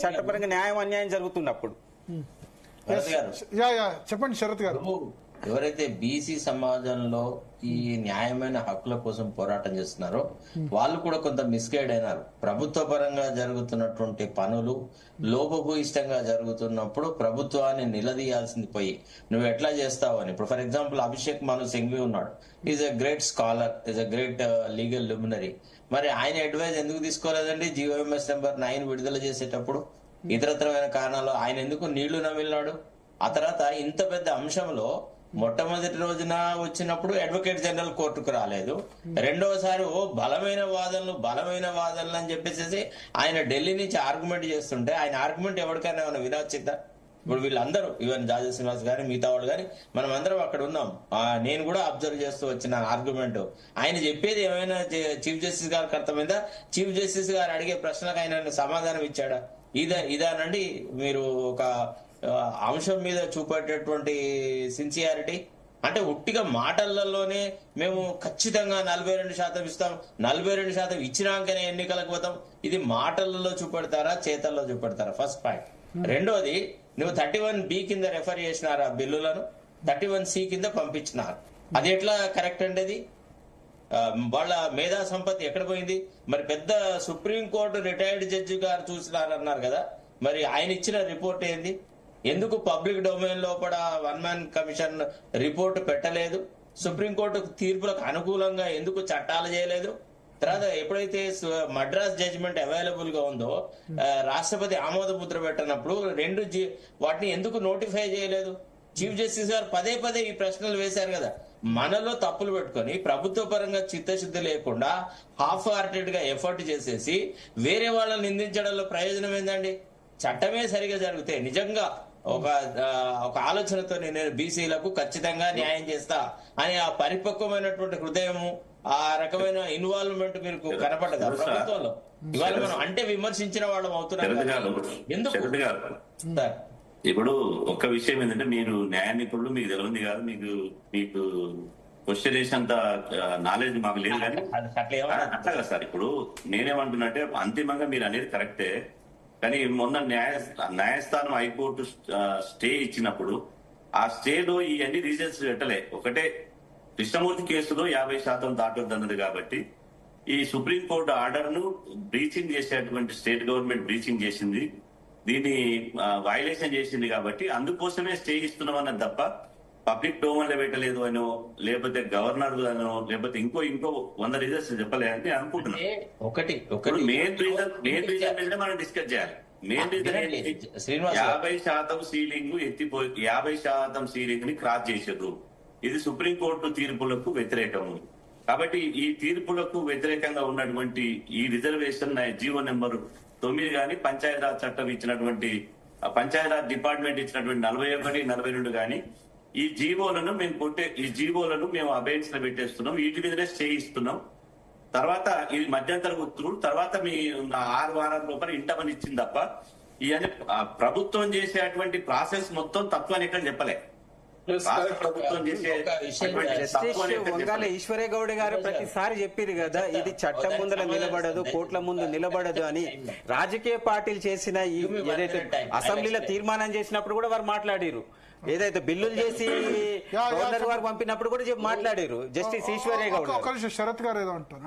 చట్టపరంగా న్యాయం అన్యాయం జరుగుతున్నప్పుడు. చెప్పండి శరత్ గారు. ఎవరైతే బీసీ సమాజంలో ఈ న్యాయమైన హక్కుల కోసం పోరాటం చేస్తున్నారో వాళ్ళు కూడా కొంత మిస్గైడ్ అయినారు. ప్రభుత్వ పరంగా జరుగుతున్నటువంటి పనులు లోపభూయిష్టంగా జరుగుతున్నప్పుడు ప్రభుత్వాన్ని నిలదీయాల్సింది పోయి నువ్వు ఎట్లా చేస్తావు అని. ఇప్పుడు ఫర్ ఎగ్జాంపుల్ అభిషేక్ మను సింఘ్వి ఉన్నాడు. Is a great scholar, is a great legal luminary. మరి ఆయన అడ్వైజ్ ఎందుకు తీసుకోలేదండి జీవోఎంఎస్ నెంబర్ 9 విడుదల చేసేటప్పుడు? ఇతరత్రమైన కారణాలు ఆయన ఎందుకు నీళ్లు నమిలినాడు? ఆ తర్వాత ఇంత పెద్ద అంశంలో మొట్టమొదటి రోజున వచ్చినప్పుడు అడ్వకేట్ జనరల్ కోర్టుకు రాలేదు. రెండోసారి బలమైన వాదనలు అని చెప్పేసి ఆయన ఢిల్లీ నుంచి ఆర్గ్యుమెంట్ చేస్తుంటే ఆయన ఆర్గ్యుమెంట్ ఎవరికైనా ఏమైనా వినొచ్చిందా? ఇప్పుడు వీళ్ళందరూ ఈవెన్ జాజ శ్రీనివాస్ గాని మిగతా వాళ్ళు గాని మనం అందరం అక్కడ ఉన్నాం. నేను కూడా అబ్జర్వ్ చేస్తూ వచ్చిన ఆర్గ్యుమెంట్ ఆయన చెప్పేది ఏమైనా చీఫ్ జస్టిస్ గారికి అర్థమైందా? చీఫ్ జస్టిస్ గారు అడిగే ప్రశ్నలకు ఆయన సమాధానం ఇచ్చాడా? ఇదానండి మీరు ఒక అంశం మీద చూపేటటువంటి సిన్సియారిటీ. అంటే ఉట్టిగా మాటలలోనే మేము ఖచ్చితంగా 42% ఇస్తాం, 42% ఇచ్చినాకనే ఎన్నికలకు పోతాం. ఇది మాటలలో చూపెడతారా చేతల్లో చూపెడతారా? First point. రెండోది, నువ్వు 31B కింద రెఫర్ చేసినారు ఆ బిల్లులను, 31C కింద పంపించినారు. అది ఎట్లా కరెక్ట్ అండి? అది వాళ్ళ మేధా సంపత్తి ఎక్కడ పోయింది? మరి పెద్ద సుప్రీంకోర్టు రిటైర్డ్ జడ్జి గారు చూసినారన్నారు కదా, మరి ఆయన ఇచ్చిన రిపోర్ట్ ఏంది? ఎందుకు పబ్లిక్ డొమైన్ లోపల 1 మ్యాన్ కమిషన్ రిపోర్టు పెట్టలేదు? సుప్రీంకోర్టు తీర్పులకు అనుకూలంగా ఎందుకు చట్టాలు చేయలేదు? తర్వాత ఎప్పుడైతే మద్రాస్ జడ్జిమెంట్ అవైలబుల్ గా ఉందో రాష్ట్రపతి ఆమోద ముద్ర పెట్టినప్పుడు వాటిని ఎందుకు నోటిఫై చేయలేదు? చీఫ్ జస్టిస్ గారు పదే ఈ ప్రశ్నలు వేశారు కదా. మనలో తప్పులు పెట్టుకొని ప్రభుత్వ పరంగా చిత్తశుద్ధి లేకుండా హాఫ్ హార్టెడ్ గా ఎఫర్ట్ చేసేసి వేరే వాళ్ళని నిందించడంలో ప్రయోజనం ఏందండి? చట్టమే సరిగా జరిగితే నిజంగా ఒక ఆలోచనతో నేను బీసీలకు ఖచ్చితంగా న్యాయం చేస్తా అని ఆ పరిపక్వమైనటువంటి హృదయము, ఆ రకమైన ఇన్వాల్వ్మెంట్ మీకు కనపడదా ప్రభుత్వంలో? ఇవాళ మనం అంటే విమర్శించిన వాళ్ళం అవుతున్నాం. ఎందుకు? ఇప్పుడు ఒక్క విషయం ఏంటంటే, మీరు న్యాయ నిపుణులు, మీకు తెలియదు కాదు, మీకు క్వశ్చన్ చేసేంత నాలెడ్జ్ మాకు లేదు. కానీ అట్లా కదా సార్. ఇప్పుడు నేనేమంటున్నట్టే అంతిమంగా మీరు అనేది కరెక్టే, కానీ మొన్న న్యాయస్థానం హైకోర్టు స్టే ఇచ్చినప్పుడు ఆ స్టేలో ఇవన్నీ రీజన్స్ పెట్టలే. ఒకటే, కృష్ణమూర్తి కేసులో 50% దాటొద్దు అన్నది కాబట్టి ఈ సుప్రీంకోర్టు ఆర్డర్ ను బ్రీచింగ్ చేసేటువంటి స్టేట్ గవర్నమెంట్ బ్రీచింగ్ చేసింది, దీన్ని వైలేషన్ చేసింది. కాబట్టి అందుకోసమే స్టే ఇస్తున్నాం అన్నది తప్ప పబ్లిక్ డొమైన్ లో పెట్టలేదు అనో, లేకపోతే గవర్నర్ అనో, లేకపోతే ఇంకో 100 రీజన్స్ చెప్పలేదని అనుకుంటున్నాను. మెయిన్ రీజన్ మనం డిస్కస్ చేయాలి. మెయిన్ రీజన్ 50% సీలింగ్ ఎత్తిపోయి 50% సీలింగ్ ని క్రాస్ చేసారు. ఇది సుప్రీంకోర్టు తీర్పులకు వ్యతిరేకము. కాబట్టి ఈ తీర్పులకు వ్యతిరేకంగా ఉన్నటువంటి ఈ రిజర్వేషన్ జీవో నెంబర్ 9 గాని, పంచాయతీరాజ్ చట్టం ఇచ్చినటువంటి పంచాయతీరాజ్ డిపార్ట్మెంట్ ఇచ్చినటువంటి 41, 42 గాని, ఈ జీవోలను మేము అబెయిన్స్ లో పెట్టేస్తున్నాం, వీటి మీదనే స్టే ఇస్తున్నాం. తర్వాత ఇది మధ్యంతర ఉత్తర్వులు, తర్వాత మీ 6 వారాల లోపల ఇంటమని ఇచ్చింది తప్ప ఇవన్నీ ప్రభుత్వం చేసేటువంటి ప్రాసెస్ మొత్తం తత్వాన్ని ఎక్కడ చెప్పలే. వంగాల ఈశ్వరే గౌడ్ గారు ప్రతిసారి చెప్పారు కదా, ఇది చట్టం ముందర నిలబడదు, కోర్టుల ముందు నిలబడదు అని. రాజకీయ పార్టీలు చేసిన ఏదైతే అసెంబ్లీలో తీర్మానం చేసినప్పుడు కూడా వారు మాట్లాడారు. ఏదైతే బిల్లులు చేసి గవర్నర్ వారు పంపినప్పుడు కూడా మాట్లాడారు జస్టిస్ ఈశ్వరే గౌడ్. శరత్ గారు ఏదో అంటారు.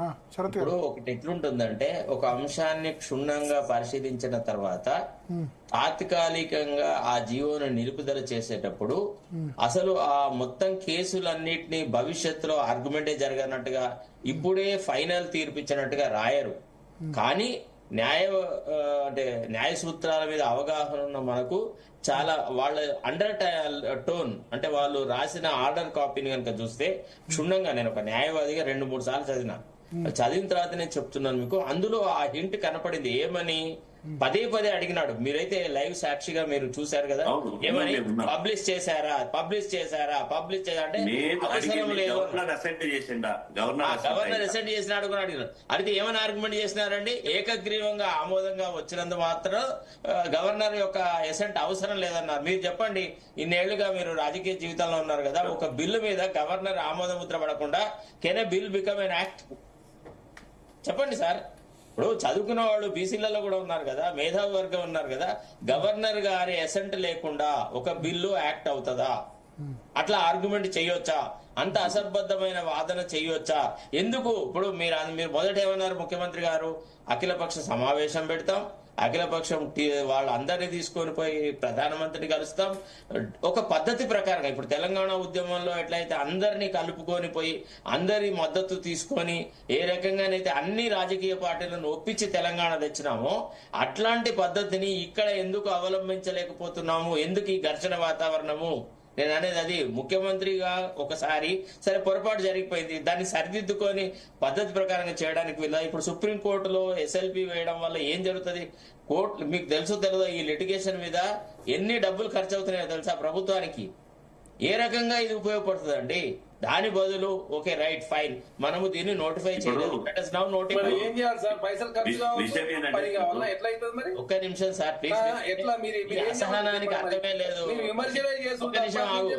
ఇప్పుడు ఒకటి ఎట్లుంటుందంటే, ఒక అంశాన్ని క్షుణ్ణంగా పరిశీలించిన తర్వాత తాత్కాలికంగా ఆ జీవోను నిలుపుదల చేసేటప్పుడు అసలు ఆ మొత్తం కేసులన్నిటినీ భవిష్యత్తులో ఆర్గ్యుమెంటే జరగనట్టుగా ఇప్పుడే ఫైనల్ తీర్పిచ్చినట్టుగా రాయరు. కానీ న్యాయ సూత్రాల మీద అవగాహన ఉన్న మనకు చాలా వాళ్ళ అండర్ టోన్, అంటే వాళ్ళు రాసిన ఆర్డర్ కాపీని కనుక చూస్తే క్షుణ్ణంగా, నేను ఒక న్యాయవాదిగా 2-3 సార్లు చదివిన తర్వాత నేను చెప్తున్నాను మీకు, అందులో ఆ హింట్ కనపడింది. ఏమని పదే అడిగినాడు. మీరైతే లైవ్ సాక్షిగా మీరు చూశారు కదా, ఏమని పబ్లిష్ చేశారా అంటే అవసరం లేదు, గవర్నర్ అసెంట్ చేసినాడు కూడా అడిగినాడు. అడిగితే ఏమని ఆర్గ్యుమెంట్ చేసినారండి? ఏకగ్రీవంగా ఆమోదంగా వచ్చినందు మాత్రం గవర్నర్ యొక్క అసెంట్ అవసరం లేదన్నారు. మీరు చెప్పండి, ఇన్నేళ్లుగా మీరు రాజకీయ జీవితంలో ఉన్నారు కదా, ఒక బిల్లు మీద గవర్నర్ ఆమోద ముద్ర పడకుండా can A bill become an act? చెప్పండి సార్. ఇప్పుడు చదువుకున్న వాళ్ళు బీసీలలో కూడా ఉన్నారు కదా, మేధావి వర్గం ఉన్నారు కదా. గవర్నర్ గారి అసెంట్ లేకుండా ఒక బిల్లు యాక్ట్ అవుతుందా? అట్లా ఆర్గ్యుమెంట్ చేయొచ్చా? అంత అసంబద్ధమైన వాదన చేయొచ్చా? ఎందుకు? ఇప్పుడు మీరు మొదట ఏమన్నారు ముఖ్యమంత్రి గారు, అఖిలపక్ష సమావేశం పెడతాం, అఖిలపక్షం వాళ్ళందరినీ తీసుకొని పోయి ప్రధానమంత్రిని కలుస్తాం, ఒక పద్ధతి ప్రకారంగా. ఇప్పుడు తెలంగాణ ఉద్యమంలో ఎట్లయితే అందరినీ కలుపుకొని పోయి అందరి మద్దతు తీసుకొని ఏ రకంగానైతే అన్ని రాజకీయ పార్టీలను ఒప్పించి తెలంగాణ తెచ్చినామో అట్లాంటి పద్ధతిని ఇక్కడ ఎందుకు అవలంబించలేకపోతున్నాము? ఎందుకు ఈ ఘర్షణ వాతావరణము? నేను అనేది అది. ముఖ్యమంత్రిగా ఒకసారి సరే పొరపాటు జరిగిపోయింది, దాన్ని సరిదిద్దుకొని పద్ధతి ప్రకారంగా చేయడానికి వీళ్ళ. ఇప్పుడు సుప్రీంకోర్టులో ఎస్ఎల్పి వేయడం వల్ల ఏం జరుగుతుంది? కోర్టు మీకు తెలియదు ఈ లిటిగేషన్ మీద ఎన్ని డబ్బులు ఖర్చు అవుతున్నాయో తెలుసా ప్రభుత్వానికి? ఏ రకంగా ఇది ఉపయోగపడుతుంది అండి? దాని బదులు ఓకే రైట్ ఫైన్ మనము దీన్ని నోటిఫై చేయలేదు, ఏం చేయాలి సార్? పైసలు ఖర్చు కావాలి, ఎట్లా అవుతుంది మరి? ఒక్క నిమిషం సార్ ప్లీజ్. ఎట్లా మీరు అసహనానికి అర్థమే లేదు.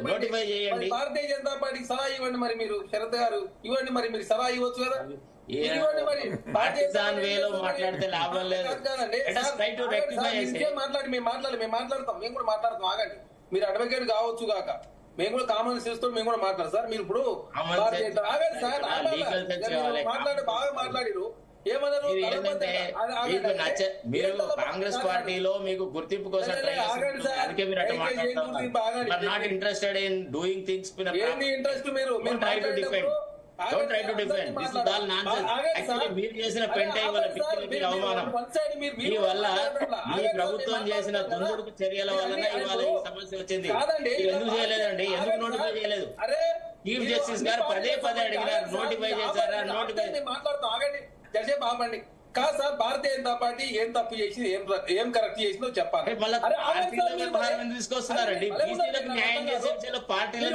నోటిఫై చేయండి. భారతీయ జనతా పార్టీకి సలహా ఇవ్వండి మరి, మీరు శరత్ గారు ఇవ్వండి మరి, మీరు సలహా ఇవ్వచ్చు కదా. పాకిస్తాన్ వేలో మాట్లాడితే లాభం లేదు. మేము మాట్లాడతాం, మేము కూడా మాట్లాడతాం. ఆగండి, మీరు అడ్వకేట్ కావచ్చు కాక, మేము కూడా కామన్ సెన్స్ తో మేము కూడా మాట్లాడతాం సార్. మీరు ఇప్పుడు ఆగండి సార్, మాట్లాడి బాగా మాట్లాడిరు. ఏమన్నారు? మీరు కాంగ్రెస్ పార్టీలో మీకు గుర్తింపు కోసం అందుకే మీరు అట్లా మాట్లాడుతున్నారు. Not interested in doing things. Interest మీరు try to defend. Don't try to defend. This is all nonsense. Actually, మీరు చేసిన పెంట ఇవాళ పిక్చర్కి అవమానం. ఈ వల్ల మీ ప్రభుత్వం చేసిన దుందుడుకు చర్యల వలన ఇవాళ ఈ సమస్య వచ్చింది. ఎందుకు చేయలేదండి? ఎందుకు నోటిఫై చేయలేదు? చీఫ్ జస్టిస్ గారు పదే అడిగినారు, నోటిఫై చేశారా? నోటిఫై మాట్లాడుతూ ఆగండి, జరిసే బాగుండి. కాదు సార్, భారతీయ జనతా పార్టీ ఏం తప్పు చేసి ఏం కరెక్ట్ చేసిందో చెప్పాలి. తీసుకొస్తున్నారండి బీసీలకు న్యాయం చేసే పార్టీలు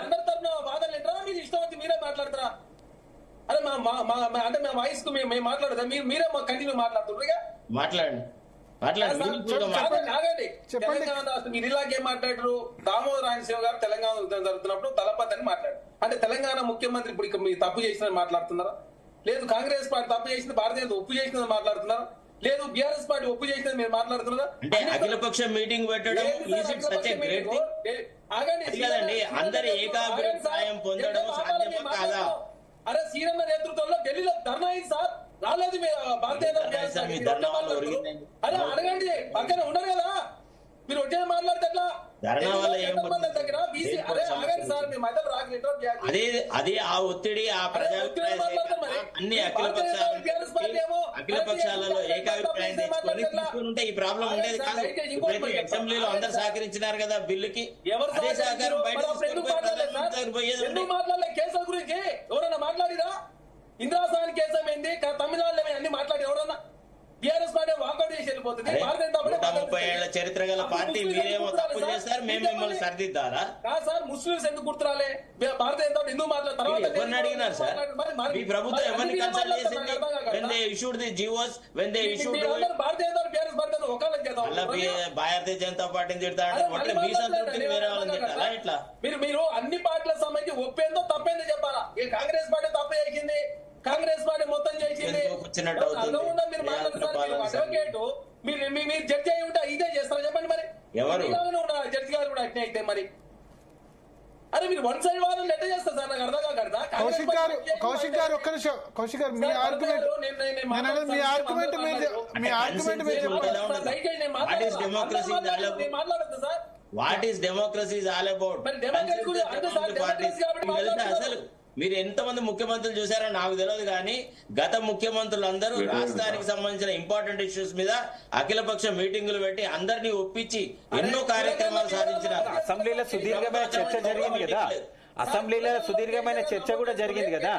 అందరి తరఫున వాదనలు ఏంటో మీరు ఇష్టం వచ్చి మీరే మాట్లాడతారా? అదే అంటే మా వాయిస్ కు మేము మాట్లాడదా? మీరే కంటిన్యూ మాట్లాడుతున్నారు. మాట్లాడండి. ఆగండి, తెలంగాణ రాష్ట్రం మీరు ఇలాగేం మాట్లాడరు? దామోదర్ రాయనశివ గారు తెలంగాణ జరుగుతున్నప్పుడు దళపతి అని మాట్లాడు. అంటే తెలంగాణ ముఖ్యమంత్రి ఇప్పుడు మీరు తప్పు చేసిన మాట్లాడుతున్నారా? లేదు కాంగ్రెస్ పార్టీ తప్పు చేసింది, భారతీయ జనతా ఒప్పు చేసినది మాట్లాడుతున్నారు. లేదు బీఆర్ఎస్ పార్టీ ఒప్పు చేసినది మీరు మాట్లాడుతున్నారా? అఖిలపక్ష మీటింగ్ పెట్టడం కదండి, అందరి ఏకాభిప్రాయం పొందడం సాధ్యమా కాదా? అరే సీఎం నేతృత్వంలో ఢిల్లీలో ధర్నా అయింది సార్, రాలేదు భారతీయ అరే అడగండి, పక్కన ఉండరు కదా మీరు వచ్చే మాట్లాడితే ఎట్లా? అదే ఆ ఒత్తిడి ఆ అన్ని అఖిల పక్షాలలో ఏకాభిప్రాయం తీసుకుని ఉంటే ఈ ప్రాబ్లం ఉండేది కాదు. ఇప్పుడైతే అసెంబ్లీలో అందరు సహకరించినారు కదా బిల్లుకి, అదే సహకారం బయట కేసుల గురించి ఎవరన్నా మాట్లాడిరా? ఇందిరాసాని కేసు ఏమైంది, తమిళనాడులో అన్ని మాట్లాడి ఎవరన్నా? టీఆర్ఎస్ పార్టీ వాకౌట్ చేసి వెళ్ళిపోతుంది. 30 ఏళ్ల చరిత్ర గల పార్టీ మీరేమో తప్పు చేస్తారు, మేము మిమ్మల్ని సరిదిద్దాలా? సార్ ముస్లింస్ ఎందుకు గుర్తురాలే? భారతీయ జనతా ఎందుకు మాట్లాడతారు? ఎవరిని అడిగినారు సార్? మీ ప్రభుత్వం ఎవరిని కన్సల్ట్ చేసింది? when they issued the GOs, when they issued Bharatiya Janata TRS party ఒకళ్ళ చేద్దాం. భారతీయ జనతా పార్టీని తిడతాడు, మీ సంతృప్తిని వేరే వాళ్ళని తిట్టాలా? ఇట్లా మీరు అన్ని పార్టీలకు సంబంధించి ఒప్పేందో తప్పేందో చెప్పాలా? ఈ కాంగ్రెస్ పార్టీ తప్పు చేసింది, కాంగ్రెస్ పార్టీ మొత్తం చేసింది. మీరు జడ్జి అయి ఉంటే ఇదే చేస్తారా చెప్పండి మరి? ఎవరు జడ్జి గారు కూడా అట్నే అయితే మరి? అరే మీరు వన్ సైడ్ వాదనలు ఎట్లా చేస్తారు సార్? నాకు అర్థం కాకూడదా? కౌశిక్ గారు ఒక్క నిమిషం. కౌశిక్ గారు మీ ఆర్గ్యుమెంట్ మాట్లాడద్దు sir. What is democracy is all about? అసలు మీరు ఎంతమంది ముఖ్యమంత్రులు చూసారో నాకు తెలియదు కానీ గత ముఖ్యమంత్రులందరూ రాష్ట్రానికి సంబంధించిన ఇంపార్టెంట్ ఇష్యూస్ మీద అఖిలపక్ష మీటింగులు పెట్టి అందరినీ ఒప్పించి ఎన్నో కార్యక్రమాలు సాధించినారు. అసెంబ్లీలో సుదీర్ఘమైన చర్చ జరిగింది కదా, అసెంబ్లీలో సుదీర్ఘమైన చర్చ కూడా జరిగింది కదా,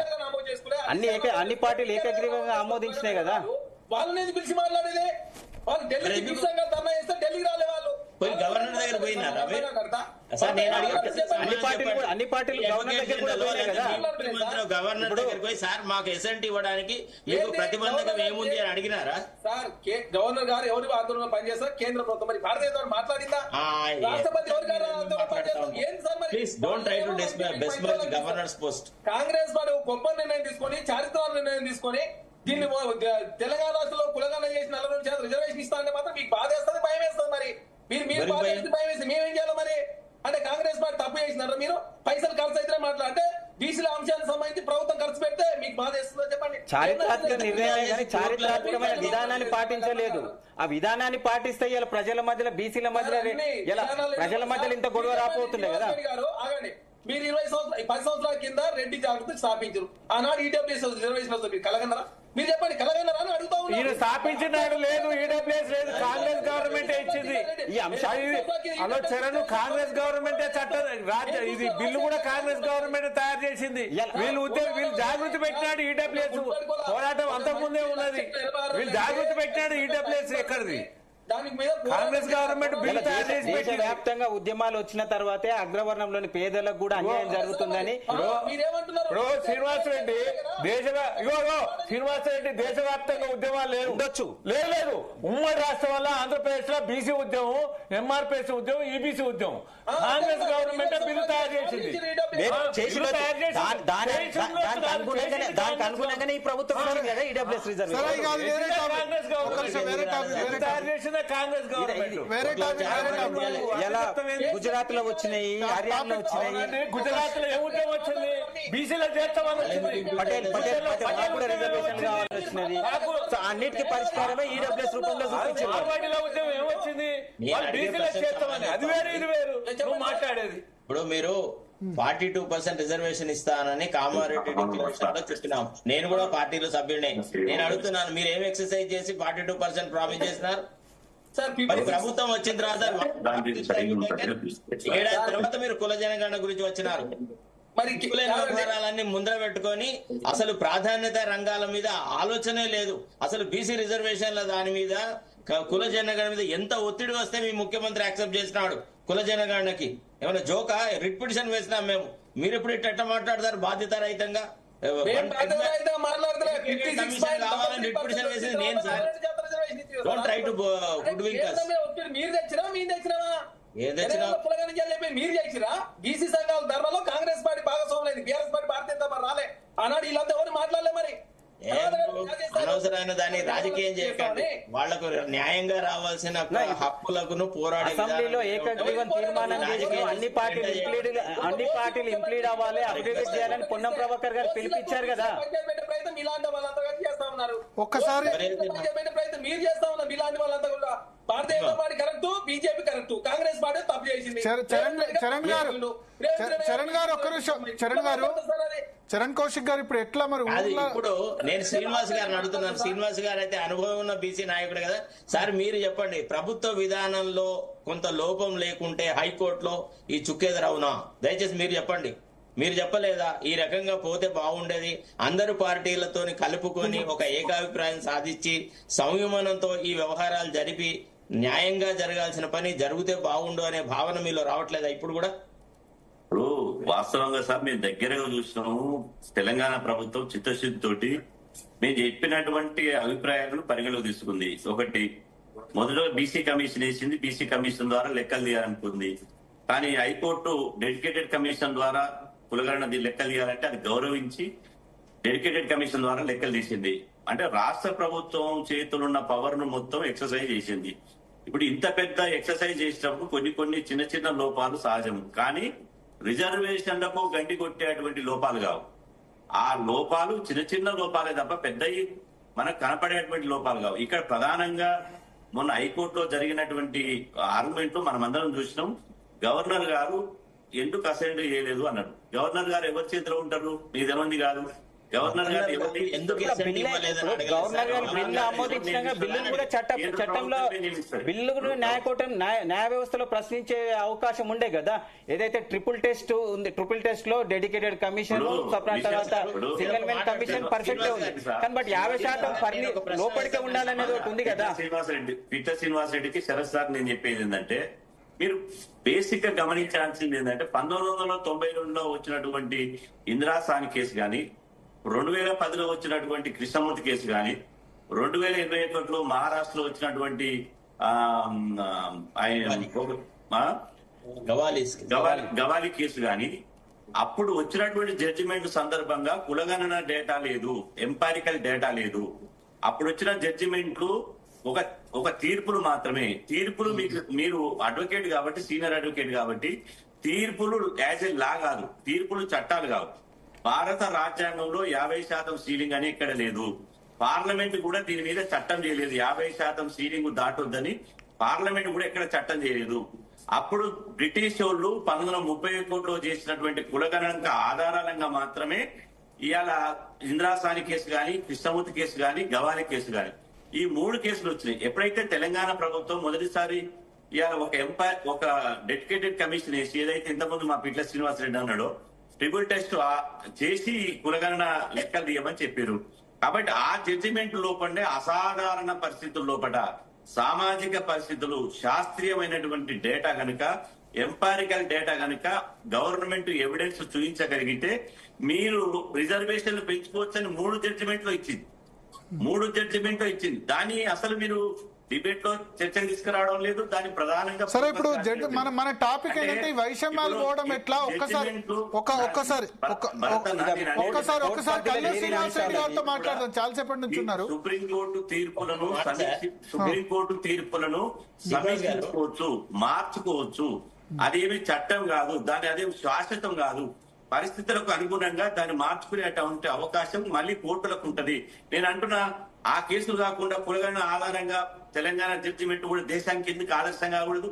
అన్ని పార్టీలు ఏకగ్రీవంగా ఆమోదించినాయి కదా. వాళ్ళని పిలిచి మాట్లాడేది, వాళ్ళు ఢిల్లీకి ధర్నా చేస్తే ఢిల్లీకి రాలే వాళ్ళు. పోయి గవర్నర్ దగ్గర పోయినారా? అన్ని పార్టీలు గవర్నర్ దగ్గర పోయి సార్ మాకు ఎసెంట్ ఇవ్వడానికి మీకు ప్రతిబంధకం ఏముంది అని అడిగినారా? సార్ గవర్నర్ గారు ఎవరి ఆందోళన పనిచేస్తారు? కేంద్ర ప్రభుత్వం. మరి భారతీయ మాట్లాడిందా? రాష్ట్రపతి please don't try to besmirch governor's post. Congress party గొప్ప నిర్ణయం తీసుకొని, చారిత్రక నిర్ణయం తీసుకొని దీన్ని తెలంగాణ రాష్ట్రంలో కులగణ చేసి 42% రిజర్వేషన్ ఇస్తానంటే మాత్రం మీకు బాధ వేస్తుంది, భయం వేస్తుంది. మరి మీరు బాధ వేస్తే భయం వేస్తే మేమేం చేయాలి మరి? అంటే కాంగ్రెస్ పార్టీ తప్పు చేసినారా? మీరు పైసలు ఖర్చు అయితే మాట్లాడితే బీసీల అంశానికి సంబంధించి ప్రభుత్వం ఖర్చు పెడితే మీకు బాధ వేస్తుందో చెప్పండి. చారిత్రాత్మక నిర్ణయమే కానీ చారిత్రాత్మకమైన విధానాన్ని పాటించలేదు. ఆ విధానాన్ని పాటిస్తే ఇలా ప్రజల మధ్యలో బీసీల మధ్యలో ఇలా ప్రజల మధ్యలో ఇంత గొడవ రాపోతుండే కదా. ఆగండి, మీరు 10 సంవత్సరాల కింద రెడ్డి జాగృతి స్థాపించారు. ఆనాడు ఈడబ్ల్యూఎస్ రిజర్వేషన్ మీరు కలగన్నారా? మీరు చెప్పండి, కలగన్నారా అని అడుగుతా ఉన్నారు. ఈయన స్థాపించినాడు లేదు, ఈడబ్ల్యూఎస్ లేదు, కాంగ్రెస్ గవర్నమెంట్ ఇచ్చింది ఈ అంశాలు. అలా చరణ్ కాంగ్రెస్ గవర్నమెంట్ రాజ్య ఇది బిల్లు కూడా కాంగ్రెస్ గవర్నమెంట్ తయారు చేసింది. వీళ్ళు జాగృతి పెట్టినాడు ఈడబ్ల్యూఎస్ పోరాటం అంతకుముందే ఉన్నది. వీళ్ళు జాగృతి పెట్టినాడు ఈడబ్ల్యూఎస్ ఎక్కడిది? కాంగ్రెస్ గవర్నమెంట్ బిల్లు తయారు చేసి దేశవ్యాప్తంగా ఉద్యమాలు వచ్చిన తర్వాతే అగ్రవర్ణంలోని పేదలకు కూడా అన్యాయం జరుగుతుందని శ్రీనివాస్ రెడ్డి శ్రీనివాస్ రెడ్డి దేశవ్యాప్తంగా ఉద్యమాలు లేరు ఉండొచ్చు, లేదు. ఉమ్మడి రాష్ట్రం వల్ల ఆంధ్రప్రదేశ్ లో బీసీ ఉద్యమం, ఎంఆర్పీఎస్ ఉద్యమం, ఈబీసీ ఉద్యమం కాంగ్రెస్ గవర్నమెంట్ బిల్లు తయారు చేసింది. దానికి అనుగుణంగానే ఈ ప్రభుత్వం ఈడబ్ల్యూఎస్ రిజర్వేషన్ తయారు చేసింది కాంగ్రెస్ గవర్నమెంట్. ఎలా గుజరాత్ లో వచ్చినాయి, హర్యానాలో వచ్చినాయి. గుజరాత్ లో ఏ ఉద్యమం వచ్చింది? బీసీలో చేస్తామని వచ్చింది. పటేల్ కూడా రిజర్వేషన్ కావాలని వచ్చినది. అన్నిటికీ పరిష్కారమే ఈడబ్ల్యూఎస్ రూపంలో చూపించారు. మార్వాడిలో ఉద్యమం ఏమొచ్చింది? బీసీలో చేస్తామని. అది వేరు ఇది వేరు నువ్వు మాట్లాడేది. ఇప్పుడు మీరు 42% రిజర్వేషన్ ఇస్తానని కామారెడ్డి డిక్లరేషన్ లో చెప్పినాం. నేను కూడా పార్టీలో సభ్యుడినే. నేను అడుగుతున్నాను, మీరు ఏం ఎక్సర్సైజ్ చేసి 42% ప్రామిస్ చేసినారు? మరి ప్రభుత్వం వచ్చిన తర్వాత ఏడాది తర్వాత మీరు కుల జనగణన గురించి వచ్చినారు. మరి వ్యవహారాలన్నీ ముందర పెట్టుకొని అసలు ప్రాధాన్యత రంగాల మీద ఆలోచనే లేదు. అసలు బీసీ రిజర్వేషన్ల దాని మీద, కుల జనగణన మీద ఎంత ఒత్తిడి వస్తే మీ ముఖ్యమంత్రి యాక్సెప్ట్ చేసినాడు? కుల జనగణనకి ఏమైనా జోకా? రిట్ పిటిషన్ వేసినాం మేము. మీరు ఇప్పుడు ఇట్ట మాట్లాడతారు బాధ్యత రహితంగా? కావాలని రిట్ పిటిషన్ వేసింది నేను sir. Don't try to good wing us. మీరు తెచ్చినా మేము తెచ్చినావా? మీరు చేసిరా? బీసీ సంఘాల ధర్మలో కాంగ్రెస్ పార్టీ భాగస్వామ్యం, బీఆర్ఎస్ పార్టీ భారతీయ జనతా పార్టీ రాలే. ఆనాడు వీళ్ళంతా ఎవరు మాట్లాడలే. మరి అనవసరమైన దాన్ని రాజకీయం చేయకండి. వాళ్లకు న్యాయంగా రావాల్సిన హక్కులకు పోరాడే అసెంబ్లీలో ఏకగ్రీవం తీర్మానం చేసి అన్ని పార్టీలు ఇంప్లీడ్ అవ్వాలి, అభివృద్ధి చేయాలని పొన్నం ప్రభాకర్ గారు పిలిపించారు కదా. ప్రయత్నం ఇలాంటి వాళ్ళంతా చేస్తా ఉన్నారు. ఒక్కసారి ప్రయత్నం మీరు చేస్తా ఉన్నారు. ఇలాంటి వాళ్ళంతా కూడా Bharatiya Janata party correct, BJP correct, Congress party తప్పు చేసింది. చరణ్ గారు ఒక్క నిమిషం. చరణ్ కౌశిక్ గారు ఇప్పుడు ఎట్లా మరి? ఇప్పుడు నేను శ్రీనివాస్ గారిని అడుగుతున్నాను. శ్రీనివాస్ గారు అయితే అనుభవం ఉన్న బీసీ నాయకుడు కదా సార్, మీరు చెప్పండి, ప్రభుత్వ విధానంలో కొంత లోపం లేకుంటే హైకోర్టులో ఈ చుక్కెదురవునా? దయచేసి మీరు చెప్పండి. మీరు చెప్పలేదా ఈ రకంగా పోతే బాగుండేది, అందరు పార్టీలతోని కలుపుకొని ఒక ఏకాభిప్రాయం సాధించి సంయమనంతో ఈ వ్యవహారాలు జరిపి న్యాయంగా జరగాల్సిన పని జరిగితే బాగుండు అనే భావన మీలో రావట్లేదా ఇప్పుడు కూడా? ఇప్పుడు వాస్తవంగా సార్ మేము దగ్గరగా చూసినాము. తెలంగాణ ప్రభుత్వం చిత్తశుద్ధితోటి మేము చెప్పినటువంటి అభిప్రాయాలను పరిగణలోకి తీసుకుంది. ఒకటి, మొదట బీసీ కమిషన్ వేసింది. బీసీ కమిషన్ ద్వారా లెక్కలు తీయాలనుకుంది. కానీ హైకోర్టు డెడికేటెడ్ కమిషన్ ద్వారా కులగణన లెక్కలు తీయాలంటే అది గౌరవించి డెడికేటెడ్ కమిషన్ ద్వారా లెక్కలు తీసింది. అంటే రాష్ట్ర ప్రభుత్వం చేతులున్న పవర్ ను మొత్తం ఎక్సర్సైజ్ చేసింది. ఇప్పుడు ఇంత పెద్ద ఎక్సర్సైజ్ చేసినప్పుడు కొన్ని చిన్న చిన్న లోపాలు సహజం. కానీ రిజర్వేషన్లకు గండి కొట్టేటువంటి లోపాలు కావు. ఆ లోపాలు చిన్న లోపాలే తప్ప పెద్దవి మనకు కనపడేటువంటి లోపాలు కావు. ఇక్కడ ప్రధానంగా మొన్న హైకోర్టులో జరిగినటువంటి ఆర్గ్యుమెంట్ మనమందరం చూసినాం. గవర్నర్ గారు ఎందుకు అసెంబ్లీ చేయలేదు అన్నాడు. గవర్నర్ గారు ఎవరి చేతిలో ఉంటారు? మీకు తెలియంది కాదు. గవర్నర్ గారు గవర్నర్ గారు బిల్లు ఆమోదించినాక బిల్లును కూడా చట్టంలో బిల్లు న్యాయకోటం న్యాయ వ్యవస్థలో ప్రశ్నించే అవకాశం ఉండే కదా. ఏదైతే ట్రిపుల్ టెస్ట్ ఉంది, ట్రిపుల్ టెస్ట్ లో డెడికేటెడ్ కమిషన్, తర్వాత సింగిల్ మెన్ కమిషన్ పర్ఫెక్ట్ ఉంది. కానీ బట్ 50% లోపలికే ఉండాలనేది ఒకటి ఉంది కదా. శ్రీనివాస్ రెడ్డికి శరత్ సార్ నేను చెప్పేది ఏంటంటే, మీరు బేసిక్ గా గమనించాల్సింది ఏంటంటే 1992లో వచ్చినటువంటి ఇందిరాసాని కేసు గాని, 2010లో వచ్చినటువంటి కృష్ణమూర్తి కేసు గాని, 2021లో మహారాష్ట్రలో వచ్చినటువంటి గవాలి కేసు గాని, అప్పుడు వచ్చినటువంటి జడ్జిమెంట్ సందర్భంగా కులగణన డేటా లేదు, ఎంపారికల్ డేటా లేదు. అప్పుడు వచ్చిన జడ్జిమెంట్లు ఒక తీర్పులు మాత్రమే. తీర్పులు మీరు అడ్వకేట్ కాబట్టి, సీనియర్ అడ్వకేట్ కాబట్టి, తీర్పులు యాజ్ ఏ లా కాదు, తీర్పులు చట్టాలు కావు. భారత రాజ్యాంగంలో 50% సీలింగ్ అని ఇక్కడ లేదు. పార్లమెంట్ కూడా దీని మీద చట్టం చేయలేదు. 50% సీలింగ్ దాటొద్దని పార్లమెంట్ కూడా ఎక్కడ చట్టం చేయలేదు. అప్పుడు బ్రిటిష్ వాళ్ళు 1931లో చేసినటువంటి కులగణన ఆధారాలంగా మాత్రమే ఇవాళ ఇందిరాసాని కేసు గాని, కృష్ణమూర్తి కేసు గాని, గవాలి కేసు గాని, ఈ 3 కేసులు వచ్చినాయి. ఎప్పుడైతే తెలంగాణ ప్రభుత్వం మొదటిసారి ఇవాళ ఒక డెడికేటెడ్ కమిషన్ వేసి, ఏదైతే ఇంతకుముందు మా పిట్ల శ్రీనివాసరెడ్డి అన్నాడో, ట్రిబుల్ టెస్ట్ చేసి కులగణన లెక్కలు తీయమని చెప్పారు. కాబట్టి ఆ జడ్జిమెంట్ లోపండే అసాధారణ పరిస్థితుల లోపల సామాజిక పరిస్థితులు, శాస్త్రీయమైనటువంటి డేటా గనుక, ఎంపారికల్ డేటా గనుక గవర్నమెంట్ ఎవిడెన్స్ చూపించగలిగితే మీరు రిజర్వేషన్లు పెంచుకోవచ్చని 3 జడ్జిమెంట్లు ఇచ్చింది. 3 జడ్జిమెంట్లు ఇచ్చింది. దాన్ని అసలు మీరు డిబేట్ లో చర్చకు తీసుకురావడం లేదు. దాని ప్రధానంగా సరే, ఇప్పుడు మన టాపిక్ ఏంటంటే ఈ వైషమ్యాలు పోవడం ఎట్లా? ఒక్కసారి కళ్యాణ్ శ్రీనివాసరెడ్డి గారితో మాట్లాడదాం. చాలాసేపటి నుంచి ఉన్నారు. సుప్రీంకోర్టు తీర్పులను సమీక్షించుకోవచ్చు, మార్చుకోవచ్చు. అదేమి చట్టం కాదు, అదేమి శాశ్వతం కాదు. పరిస్థితులకు అనుగుణంగా దాన్ని మార్చుకునేటువంటి అవకాశం మళ్ళీ కోర్టులకు ఉంటది. నేను అంటున్నా, ఆ కేసులు కాకుండా కులగణన ఆధారంగా తెలంగాణ జడ్జిమెంట్ కూడా దేశానికి ఎందుకు ఆదర్శంగా కాకూడదు?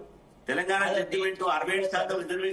తెలంగాణ జడ్జిమెంట్ 67%